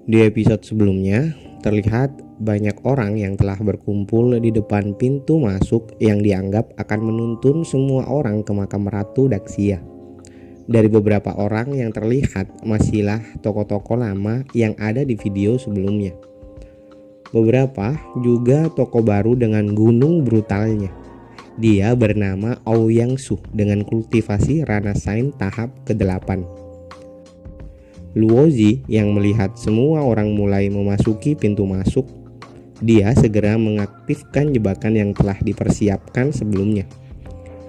Di episode sebelumnya, terlihat banyak orang yang telah berkumpul di depan pintu masuk yang dianggap akan menuntun semua orang ke makam Ratu Daxia. Dari beberapa orang yang terlihat masihlah tokoh-tokoh lama yang ada di video sebelumnya. Beberapa juga tokoh baru dengan gunung brutalnya. Dia bernama Ouyang Su dengan kultivasi Renaissance tahap ke-8. Luozi yang melihat semua orang mulai memasuki pintu masuk, dia segera mengaktifkan jebakan yang telah dipersiapkan sebelumnya.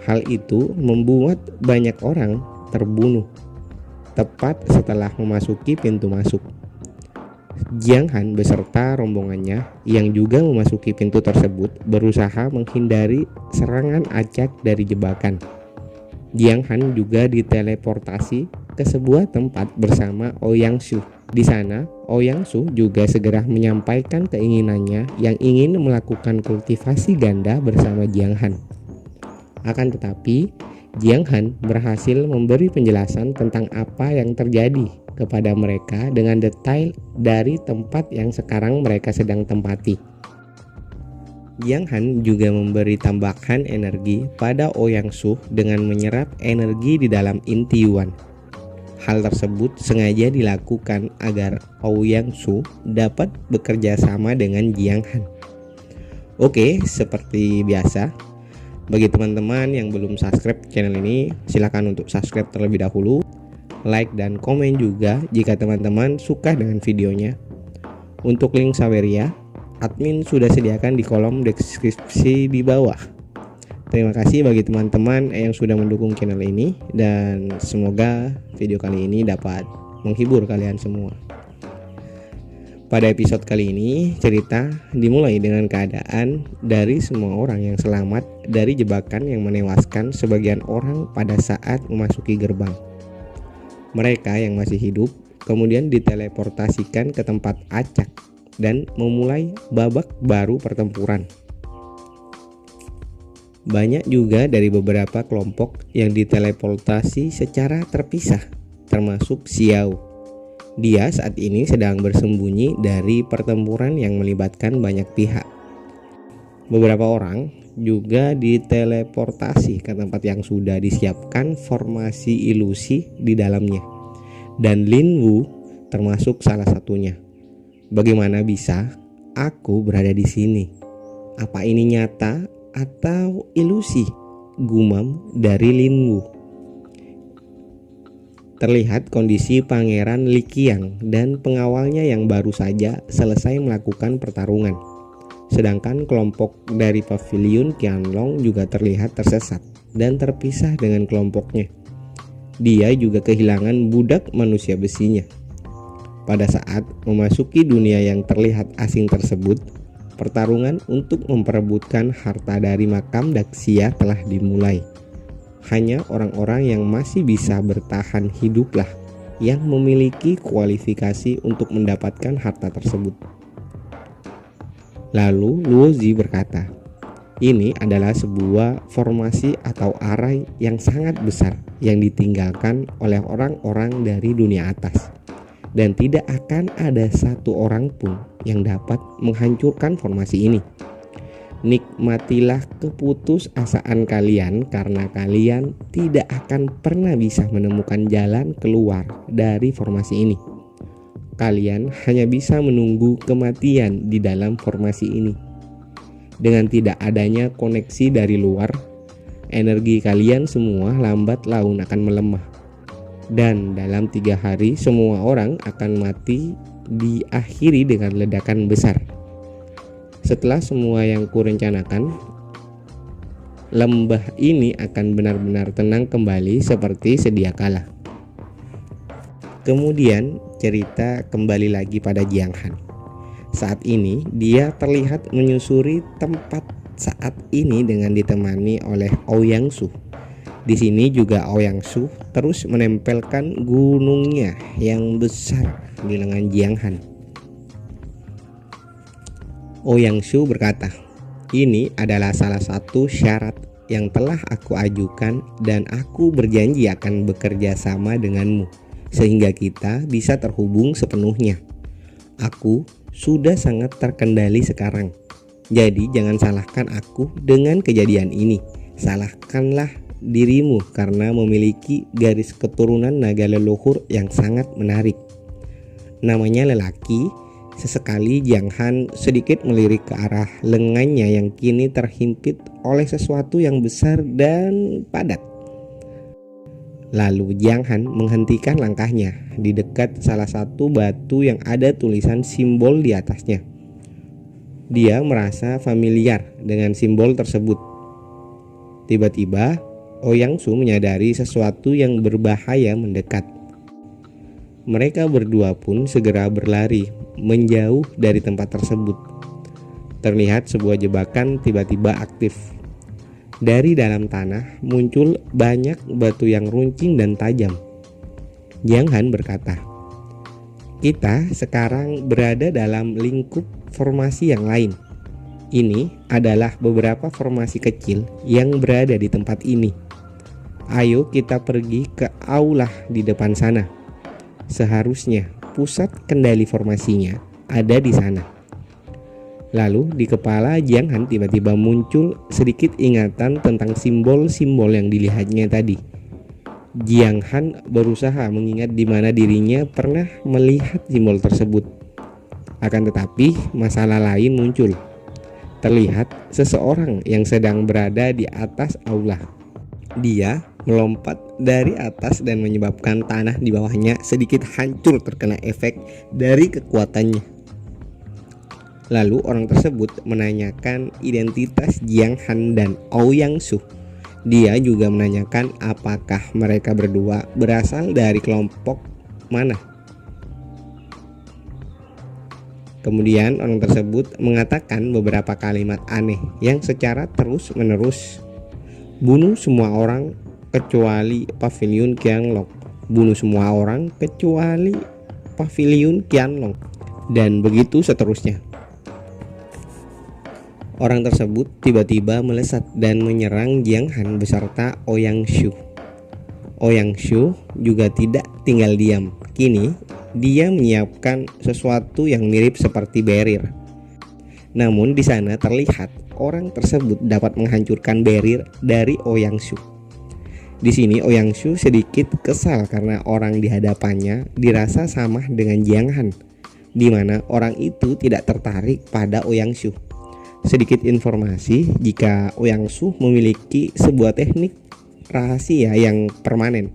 Hal itu membuat banyak orang terbunuh tepat setelah memasuki pintu masuk. Jiang Han beserta rombongannya yang juga memasuki pintu tersebut berusaha menghindari serangan acak dari jebakan. Jiang Han juga diteleportasi ke sebuah tempat bersama Ouyang Su. Di sana, Ouyang Su juga segera menyampaikan keinginannya yang ingin melakukan kultivasi ganda bersama Jiang Han. Akan tetapi, Jiang Han berhasil memberi penjelasan tentang apa yang terjadi kepada mereka dengan detail dari tempat yang sekarang mereka sedang tempati. Jiang Han juga memberi tambahan energi pada Ouyang Su dengan menyerap energi di dalam inti Yuan. Hal tersebut sengaja dilakukan agar Ouyang Su dapat bekerja sama dengan Jiang Han. Oke, seperti biasa, bagi teman-teman yang belum subscribe channel ini, silakan untuk subscribe terlebih dahulu, like dan komen juga jika teman-teman suka dengan videonya. Untuk link Saweria, admin sudah sediakan di kolom deskripsi di bawah. Terima kasih bagi teman-teman yang sudah mendukung channel ini, dan semoga video kali ini dapat menghibur kalian semua. Pada episode kali ini, cerita dimulai dengan keadaan dari semua orang yang selamat dari jebakan yang menewaskan sebagian orang pada saat memasuki gerbang. Mereka yang masih hidup kemudian diteleportasikan ke tempat acak dan memulai babak baru pertempuran. Banyak juga dari beberapa kelompok yang diteleportasi secara terpisah, termasuk Xiao. Dia saat ini sedang bersembunyi dari pertempuran yang melibatkan banyak pihak. Beberapa orang juga diteleportasi ke tempat yang sudah disiapkan formasi ilusi di dalamnya, dan Lin Wu termasuk salah satunya. Bagaimana bisa aku berada di sini? Apa ini nyata atau ilusi? Gumam dari Lin Wu. Terlihat kondisi Pangeran Li Qiang dan pengawalnya yang baru saja selesai melakukan pertarungan. Sedangkan kelompok dari Pavilion Qianlong juga terlihat tersesat dan terpisah dengan kelompoknya. Dia juga kehilangan budak manusia besinya. Pada saat memasuki dunia yang terlihat asing tersebut, pertarungan untuk memperebutkan harta dari makam Daxia telah dimulai. Hanya orang-orang yang masih bisa bertahan hiduplah yang memiliki kualifikasi untuk mendapatkan harta tersebut. Lalu Luozi berkata, ini adalah sebuah formasi atau arai yang sangat besar yang ditinggalkan oleh orang-orang dari dunia atas. Dan tidak akan ada satu orang pun yang dapat menghancurkan formasi ini. Nikmatilah keputusasaan kalian karena kalian tidak akan pernah bisa menemukan jalan keluar dari formasi ini. Kalian hanya bisa menunggu kematian di dalam formasi ini. Dengan tidak adanya koneksi dari luar, energi kalian semua lambat laun akan melemah. Dan dalam 3 hari semua orang akan mati, diakhiri dengan ledakan besar. Setelah semua yang kurencanakan, lembah ini akan benar-benar tenang kembali seperti sedia kala. Kemudian cerita kembali lagi pada Jiang Han. Saat ini dia terlihat menyusuri tempat saat ini dengan ditemani oleh Ouyang Su. Di sini juga Ouyang Su terus menempelkan gunungnya yang besar di lengan Jiang Han. Ouyang Su berkata, ini adalah salah satu syarat yang telah aku ajukan dan aku berjanji akan bekerja sama denganmu sehingga kita bisa terhubung sepenuhnya. Aku sudah sangat terkendali sekarang. Jadi jangan salahkan aku dengan kejadian ini. Salahkanlah dirimu karena memiliki garis keturunan naga leluhur yang sangat menarik. Namanya lelaki. Sesekali Jiang Han sedikit melirik ke arah lengannya yang kini terhimpit oleh sesuatu yang besar dan padat. Lalu Jiang Han menghentikan langkahnya di dekat salah satu batu yang ada tulisan simbol di atasnya. Dia merasa familiar dengan simbol tersebut. Tiba-tiba Ouyang Shu menyadari sesuatu yang berbahaya mendekat. Mereka berdua pun segera berlari menjauh dari tempat tersebut. Terlihat sebuah jebakan tiba-tiba aktif. Dari dalam tanah muncul banyak batu yang runcing dan tajam. Jiang Han berkata, "Kita sekarang berada dalam lingkup formasi yang lain. Ini adalah beberapa formasi kecil yang berada di tempat ini. Ayo kita pergi ke aula di depan sana. Seharusnya pusat kendali formasinya ada di sana." Lalu di kepala Jiang Han tiba-tiba muncul sedikit ingatan tentang simbol-simbol yang dilihatnya tadi. Jiang Han berusaha mengingat di mana dirinya pernah melihat simbol tersebut. Akan tetapi masalah lain muncul. Terlihat seseorang yang sedang berada di atas aula. Dia melompat dari atas dan menyebabkan tanah di bawahnya sedikit hancur terkena efek dari kekuatannya. Lalu orang tersebut menanyakan identitas Jiang Han dan Ouyang Shu. Dia juga menanyakan apakah mereka berdua berasal dari kelompok mana. Kemudian orang tersebut mengatakan beberapa kalimat aneh yang secara terus-menerus. Bunuh semua orang kecuali Paviliun Qianlong. Bunuh semua orang kecuali Paviliun Qianlong. Dan begitu seterusnya. Orang tersebut tiba-tiba melesat dan menyerang Jiang Han beserta Ouyang Shu. Ouyang Shu juga tidak tinggal diam. Kini dia menyiapkan sesuatu yang mirip seperti barrier. Namun di sana terlihat orang tersebut dapat menghancurkan barrier dari Ouyang Shu. Di sini Ouyang Shu sedikit kesal karena orang di hadapannya dirasa sama dengan Jiang Han, di mana orang itu tidak tertarik pada Ouyang Shu. Sedikit informasi, jika Ouyang Shu memiliki sebuah teknik rahasia yang permanen,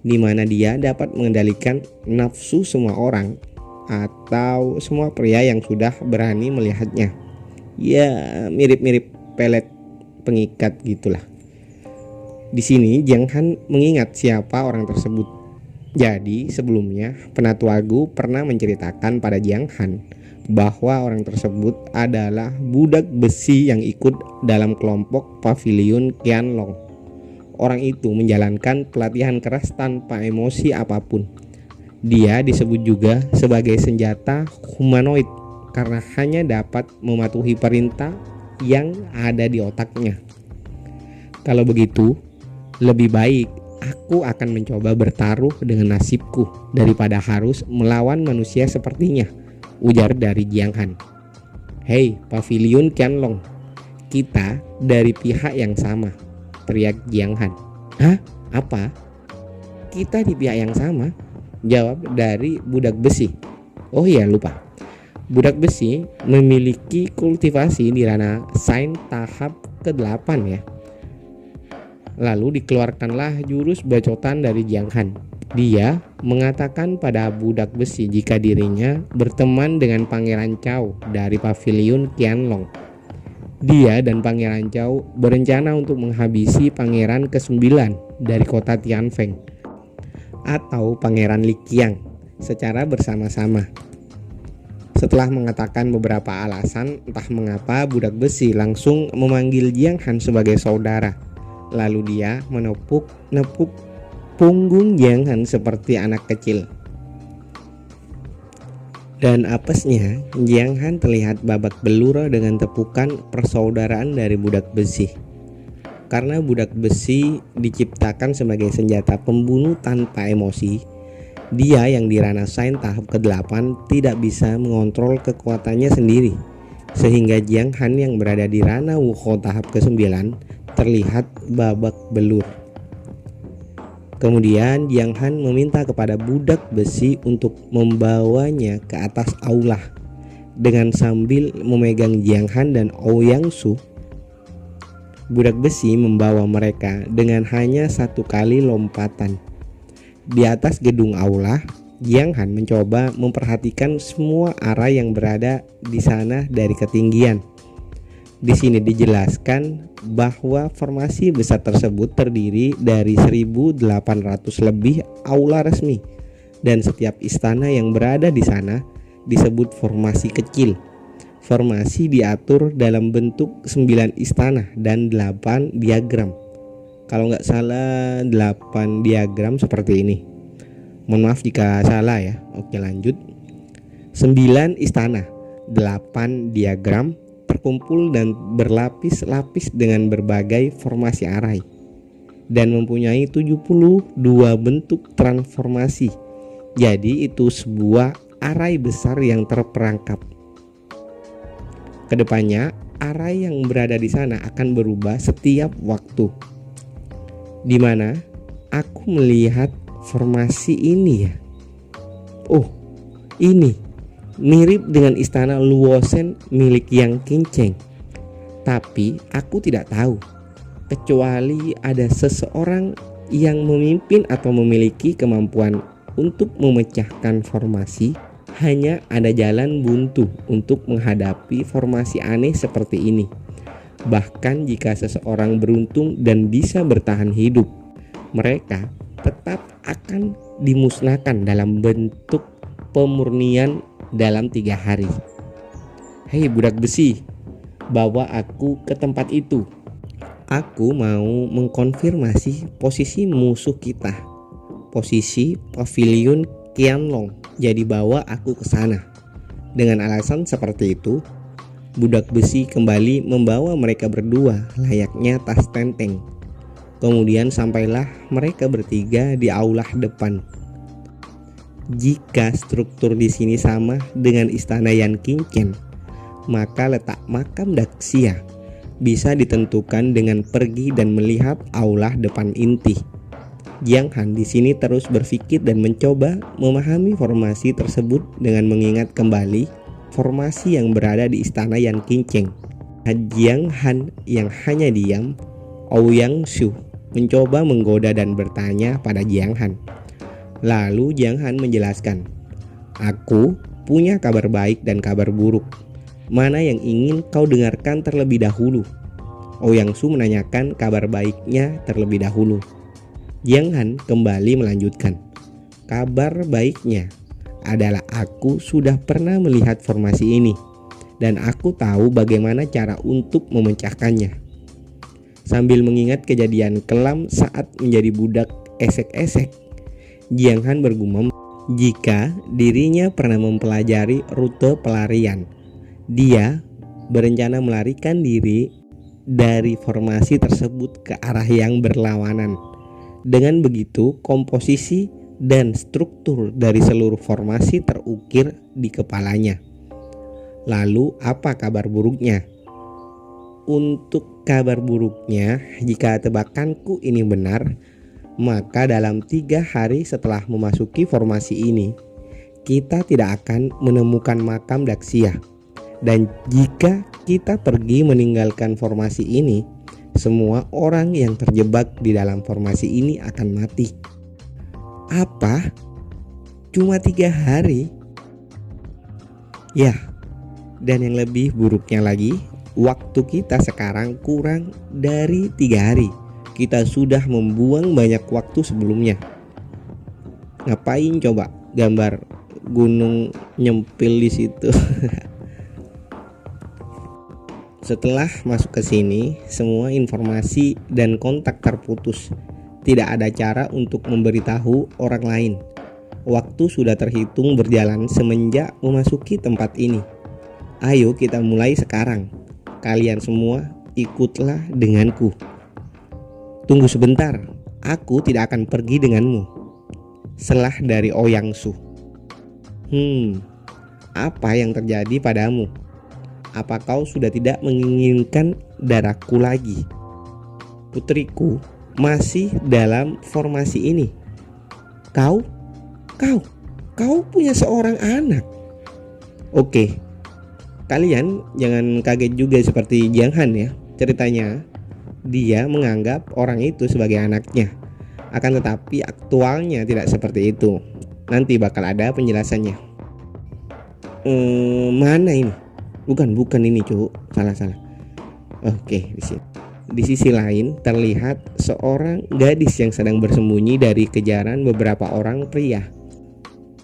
di mana dia dapat mengendalikan nafsu semua orang atau semua pria yang sudah berani melihatnya. Ya, mirip-mirip pelet pengikat gitulah. Di sini Jiang Han mengingat siapa orang tersebut. Jadi sebelumnya Penatua Gu pernah menceritakan pada Jiang Han bahwa orang tersebut adalah budak besi yang ikut dalam kelompok Paviliun Qianlong. Orang itu menjalankan pelatihan keras tanpa emosi apapun. Dia disebut juga sebagai senjata humanoid karena hanya dapat mematuhi perintah yang ada di otaknya. Kalau begitu, lebih baik aku akan mencoba bertaruh dengan nasibku daripada harus melawan manusia sepertinya, ujar dari Jiang Han. "Hei, Paviliun Qianlong, kita dari pihak yang sama," teriak Jiang Han. "Hah? Apa? Kita di pihak yang sama?" jawab dari budak besi. "Oh iya, lupa. Budak besi memiliki kultivasi di ranah sains tahap ke-8 ya." Lalu dikeluarkanlah jurus bacotan dari Jiang Han. Dia mengatakan pada budak besi jika dirinya berteman dengan Pangeran Cao dari Paviliun Qianlong. Dia dan Pangeran Cao berencana untuk menghabisi Pangeran ke-9 dari kota Tianfeng atau Pangeran Li Qiang secara bersama-sama. Setelah mengatakan beberapa alasan, entah mengapa budak besi langsung memanggil Jiang Han sebagai saudara. Lalu dia menepuk-nepuk punggung Jiang Han seperti anak kecil. Dan apesnya, Jiang Han terlihat babak belur dengan tepukan persaudaraan dari budak besi. Karena budak besi diciptakan sebagai senjata pembunuh tanpa emosi, Dia yang di ranah Sain tahap ke-8 tidak bisa mengontrol kekuatannya sendiri, sehingga Jiang Han yang berada di ranah Wukong tahap ke-9 terlihat babak belur. Kemudian Jiang Han meminta kepada budak besi untuk membawanya ke atas aula. Dengan sambil memegang Jiang Han dan Ouyang Su, budak besi membawa mereka dengan hanya satu kali lompatan. Di atas gedung aula, Jiang Han mencoba memperhatikan semua arah yang berada di sana dari ketinggian. Di sini dijelaskan bahwa formasi besar tersebut terdiri dari 1.800 lebih aula resmi, dan setiap istana yang berada di sana disebut formasi kecil. Formasi diatur dalam bentuk 9 istana dan 8 diagram. Kalau nggak salah 8 diagram seperti ini. Mohon maaf jika salah ya. Oke, lanjut. 9 istana, 8 diagram terkumpul dan berlapis-lapis dengan berbagai formasi arai, dan mempunyai 72 bentuk transformasi. Jadi itu sebuah arai besar yang terperangkap. Kedepannya, arai yang berada di sana akan berubah setiap waktu. Di mana aku melihat formasi ini ya. Oh, ini mirip dengan istana Luosen milik Yang Qingcheng. Tapi aku tidak tahu, kecuali ada seseorang yang memimpin atau memiliki kemampuan untuk memecahkan formasi. Hanya ada jalan buntu untuk menghadapi formasi aneh seperti ini. Bahkan jika seseorang beruntung dan bisa bertahan hidup, mereka tetap akan dimusnahkan dalam bentuk pemurnian dalam 3 hari. Hei budak besi, bawa aku ke tempat itu. Aku mau mengkonfirmasi posisi musuh kita, posisi pavilion Qianlong. Jadi bawa aku ke sana. Dengan alasan seperti itu, budak besi kembali membawa mereka berdua layaknya tas tenteng. Kemudian sampailah mereka bertiga di aula depan. Jika struktur di sini sama dengan istana Yan Qingchen, maka letak makam Daxia bisa ditentukan dengan pergi dan melihat aula depan inti. Jiang Han di sini terus berpikir dan mencoba memahami formasi tersebut dengan mengingat kembali formasi yang berada di istana Yan Qingcheng. Jiang Han yang hanya diam, Ouyang Su mencoba menggoda dan bertanya pada Jiang Han. Lalu Jiang Han menjelaskan, "Aku punya kabar baik dan kabar buruk. Mana yang ingin kau dengarkan terlebih dahulu?" Ouyang Su menanyakan kabar baiknya terlebih dahulu. Jiang Han kembali melanjutkan, "Kabar baiknya adalah aku sudah pernah melihat formasi ini dan aku tahu bagaimana cara untuk memecahkannya." Sambil mengingat kejadian kelam saat menjadi budak esek-esek, Jiang Han bergumam jika dirinya pernah mempelajari rute pelarian. Dia berencana melarikan diri dari formasi tersebut ke arah yang berlawanan. Dengan begitu, komposisi dan struktur dari seluruh formasi terukir di kepalanya. Lalu apa kabar buruknya? Untuk kabar buruknya, jika tebakanku ini benar, maka dalam 3 hari setelah memasuki formasi ini, kita tidak akan menemukan makam Daxia. Dan jika kita pergi meninggalkan formasi ini, semua orang yang terjebak di dalam formasi ini akan mati. Apa? Cuma 3 hari? Ya, dan yang lebih buruknya lagi, waktu kita sekarang kurang dari 3 hari. Kita sudah membuang banyak waktu sebelumnya. Ngapain coba gambar gunung nyempil di situ? Setelah masuk ke sini, semua informasi dan kontak terputus. Tidak ada cara untuk memberitahu orang lain. Waktu sudah terhitung berjalan semenjak memasuki tempat ini. Ayo kita mulai sekarang. Kalian semua ikutlah denganku. Tunggu sebentar, aku tidak akan pergi denganmu. selah dari Ouyang Su. Apa yang terjadi padamu? Apa kau sudah tidak menginginkan darahku lagi? Putriku masih dalam formasi ini. Kau punya seorang anak. Oke, kalian jangan kaget juga seperti Jiang Han ya. Ceritanya, dia menganggap orang itu sebagai anaknya. Akan tetapi aktualnya tidak seperti itu. Nanti bakal ada penjelasannya. Mana ini? Bukan ini, Cuk. Salah. Oke, di sini. Di sisi lain terlihat seorang gadis yang sedang bersembunyi dari kejaran beberapa orang pria.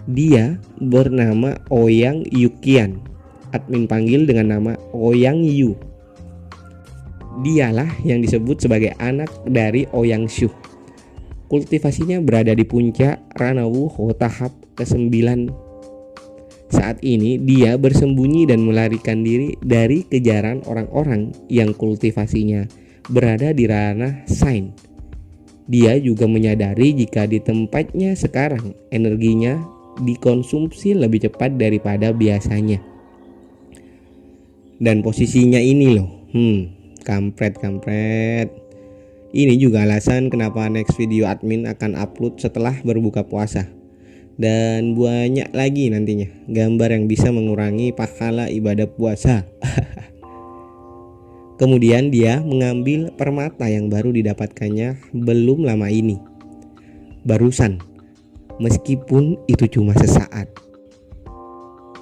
Dia bernama Ouyang Yuqian. Admin panggil dengan nama Ouyang Yu. Dialah yang disebut sebagai anak dari Ouyang Shu. Kultivasinya berada di puncak Ranawu Ho tahap ke-9. Saat ini dia bersembunyi dan melarikan diri dari kejaran orang-orang yang kultivasinya berada di ranah Sain. Dia juga menyadari jika di tempatnya sekarang energinya dikonsumsi lebih cepat daripada biasanya. Dan posisinya ini loh, kampret. Ini juga alasan kenapa next video admin akan upload setelah berbuka puasa. Dan banyak lagi nantinya gambar yang bisa mengurangi pahala ibadah puasa. Kemudian dia mengambil permata yang baru didapatkannya belum lama ini. Barusan, meskipun itu cuma sesaat.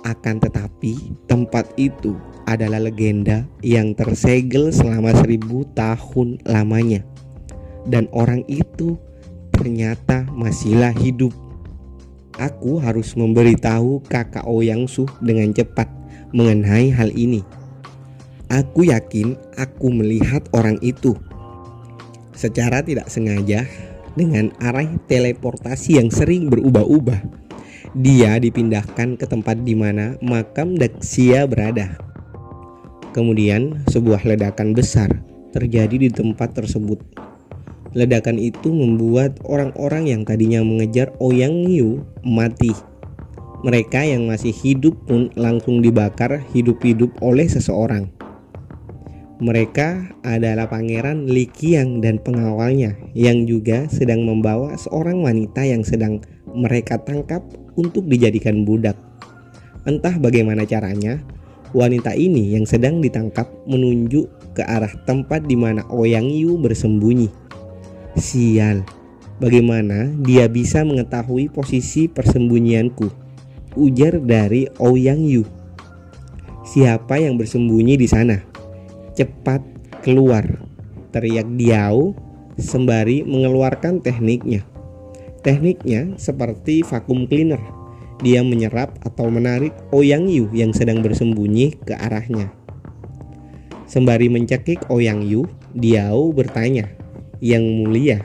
Akan tetapi tempat itu adalah legenda yang tersegel selama 1000 tahun lamanya. Dan orang itu ternyata masihlah hidup. Aku harus memberitahu kakak Ouyang Su dengan cepat mengenai hal ini. Aku yakin aku melihat orang itu secara tidak sengaja dengan arah teleportasi yang sering berubah-ubah. Dia dipindahkan ke tempat di mana makam Daxia berada. Kemudian sebuah ledakan besar terjadi di tempat tersebut. Ledakan itu membuat orang-orang yang tadinya mengejar Ouyang Yu mati. Mereka yang masih hidup pun langsung dibakar hidup-hidup oleh seseorang. Mereka adalah Pangeran Li Qiang dan pengawalnya yang juga sedang membawa seorang wanita yang sedang mereka tangkap untuk dijadikan budak. Entah bagaimana caranya, wanita ini yang sedang ditangkap menunjuk ke arah tempat di mana Ouyang Yu bersembunyi. Sial, bagaimana dia bisa mengetahui posisi persembunyianku? Ujar dari Ouyang Yu. Siapa yang bersembunyi di sana? Cepat keluar, teriak Diao sembari mengeluarkan tekniknya. Tekniknya seperti vacuum cleaner. Dia menyerap atau menarik Ouyang Yu yang sedang bersembunyi ke arahnya. Sembari mencekik Ouyang Yu, Diao bertanya, "Yang mulia,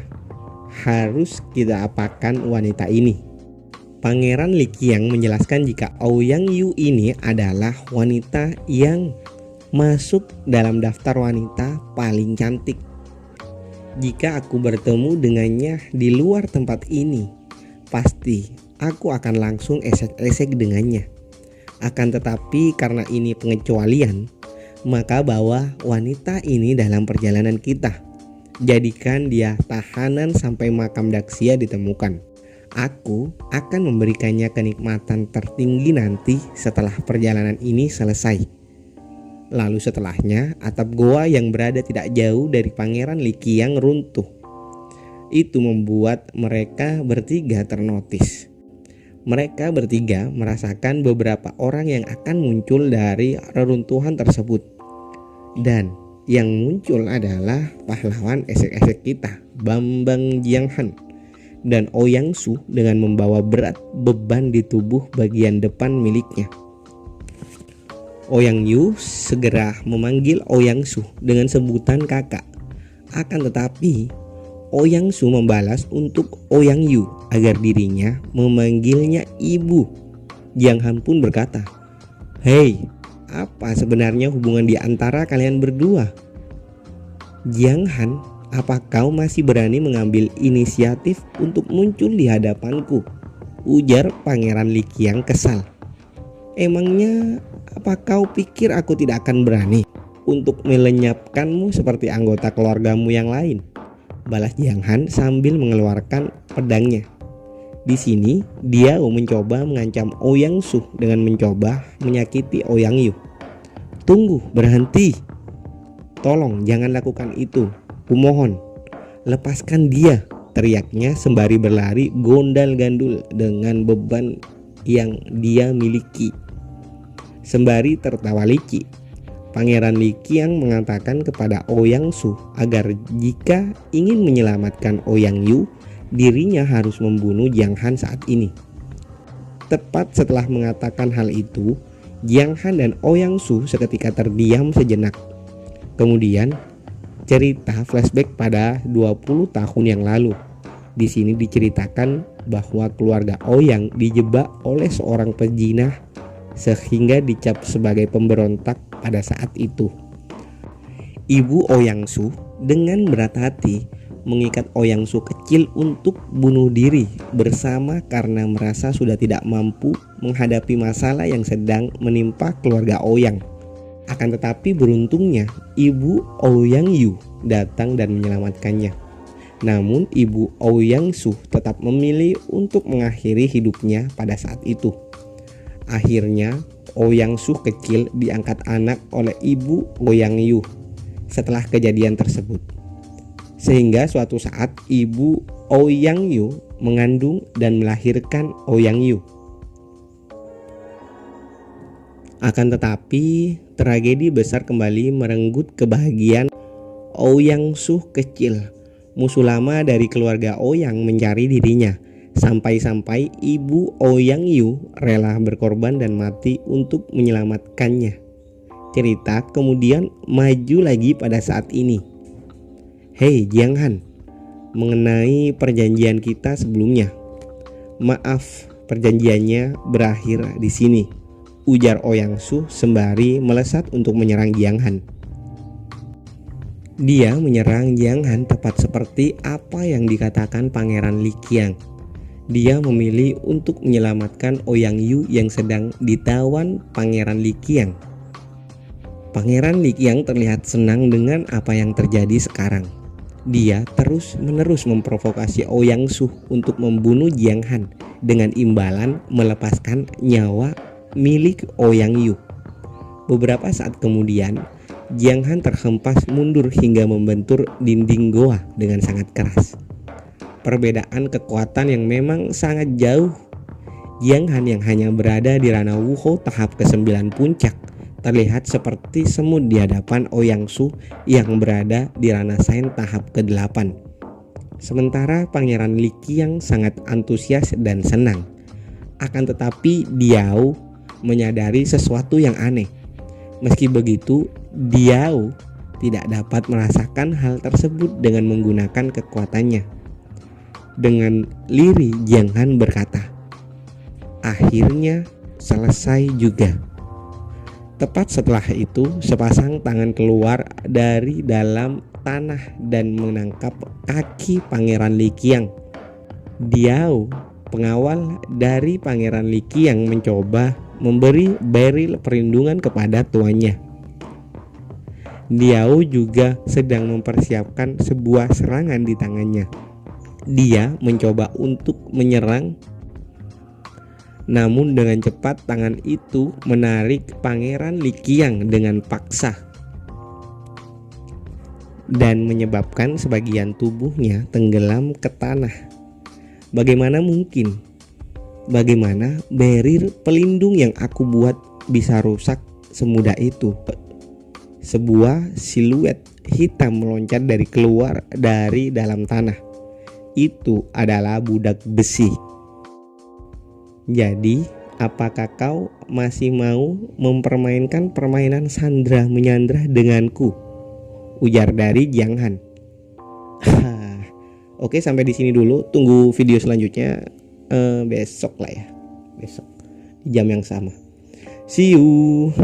harus kita apakan wanita ini?" Pangeran Li Qiang menjelaskan jika Ouyang Yu ini adalah wanita yang masuk dalam daftar wanita paling cantik. Jika aku bertemu dengannya di luar tempat ini, pasti aku akan langsung esek-esek dengannya. Akan tetapi karena ini pengecualian, maka bawa wanita ini dalam perjalanan kita. Jadikan dia tahanan sampai makam Daxia ditemukan. Aku akan memberikannya kenikmatan tertinggi nanti setelah perjalanan ini selesai. Lalu setelahnya, atap goa yang berada tidak jauh dari Pangeran Li Qiang runtuh. Itu membuat mereka bertiga ternotis. Mereka bertiga merasakan beberapa orang yang akan muncul dari reruntuhan tersebut. Dan yang muncul adalah pahlawan esek-esek kita, Bambang Jiang Han dan Ouyang Su dengan membawa berat beban di tubuh bagian depan miliknya. Ouyang Yu segera memanggil Ouyang Su dengan sebutan kakak. Akan tetapi Ouyang Su membalas untuk Ouyang Yu agar dirinya memanggilnya ibu. Jiang Han pun berkata, "Hei, apa sebenarnya hubungan di antara kalian berdua?" "Jiang Han, apa kau masih berani mengambil inisiatif untuk muncul di hadapanku?" ujar Pangeran Liqiang kesal. Emangnya apa kau pikir aku tidak akan berani untuk melenyapkanmu seperti anggota keluargamu yang lain? Balas Jiang Han sambil mengeluarkan pedangnya. Di sini dia mencoba mengancam Ouyang Su dengan mencoba menyakiti Ouyang Yu. Tunggu, berhenti. Tolong jangan lakukan itu. Kumohon, lepaskan dia, teriaknya sembari berlari gondal-gandul dengan beban yang dia miliki. Sembari tertawa licik, Pangeran Liqiang mengatakan kepada Ouyang Su agar jika ingin menyelamatkan Ouyang Yu, dirinya harus membunuh Jiang Han saat ini. Tepat setelah mengatakan hal itu, Jiang Han dan Ouyang Su seketika terdiam sejenak. Kemudian cerita flashback pada 20 tahun yang lalu. Di sini diceritakan bahwa keluarga Ouyang dijebak oleh seorang pejinah sehingga dicap sebagai pemberontak pada saat itu. Ibu Ouyang Su dengan berat hati mengikat Ouyang Su kecil untuk bunuh diri bersama karena merasa sudah tidak mampu menghadapi masalah yang sedang menimpa keluarga Ouyang. Akan tetapi beruntungnya ibu Ouyang Yu datang dan menyelamatkannya. Namun ibu Ouyang Su tetap memilih untuk mengakhiri hidupnya pada saat itu. Akhirnya Ouyang Su kecil diangkat anak oleh ibu Ouyang Yu setelah kejadian tersebut. Sehingga suatu saat ibu Ouyang Yu mengandung dan melahirkan Ouyang Yu. Akan tetapi tragedi besar kembali merenggut kebahagiaan Ouyang Su kecil. Musuh lama dari keluarga Ouyang mencari dirinya. Sampai-sampai ibu Ouyang Yu rela berkorban dan mati untuk menyelamatkannya. Cerita kemudian maju lagi pada saat ini. Hei Jiang Han, mengenai perjanjian kita sebelumnya. Maaf, perjanjiannya berakhir di sini, ujar Ouyang Su sembari melesat untuk menyerang Jiang Han. Dia menyerang Jiang Han tepat seperti apa yang dikatakan Pangeran Liqiang. Dia memilih untuk menyelamatkan Ouyang Yu yang sedang ditawan Pangeran Liqiang. Pangeran Liqiang terlihat senang dengan apa yang terjadi sekarang. Dia terus-menerus memprovokasi Ouyang Su untuk membunuh Jiang Han dengan imbalan melepaskan nyawa milik Ouyang Yu. Beberapa saat kemudian, Jiang Han terhempas mundur hingga membentur dinding goa dengan sangat keras. Perbedaan kekuatan yang memang sangat jauh. Jiang Han yang hanya berada di ranah Wuhou tahap ke-9 puncak terlihat seperti semut di hadapan Ouyang Su yang berada di ranah Sain tahap ke-8. Sementara Pangeran Liqiang sangat antusias dan senang. Akan tetapi Diao menyadari sesuatu yang aneh. Meski begitu, Diao tidak dapat merasakan hal tersebut dengan menggunakan kekuatannya. Dengan lirih Jiang Han berkata, "Akhirnya selesai juga." Tepat setelah itu, sepasang tangan keluar dari dalam tanah dan menangkap kaki Pangeran Liqiang. Diao, pengawal dari Pangeran Liqiang, mencoba memberi baril perlindungan kepada tuannya. Diao juga sedang mempersiapkan sebuah serangan di tangannya. Dia mencoba untuk menyerang, namun dengan cepat tangan itu menarik Pangeran Liqiang dengan paksa dan menyebabkan sebagian tubuhnya tenggelam ke tanah. Bagaimana mungkin? Bagaimana barrier pelindung yang aku buat bisa rusak semudah itu? Sebuah siluet hitam meloncat dari keluar dari dalam tanah. Itu adalah budak besi. Jadi, apakah kau masih mau mempermainkan permainan sandra menyandra denganku? Ujar dari Jiang Han. Oke, sampai di sini dulu. Tunggu video selanjutnya besok lah ya. Besok di jam yang sama. See you.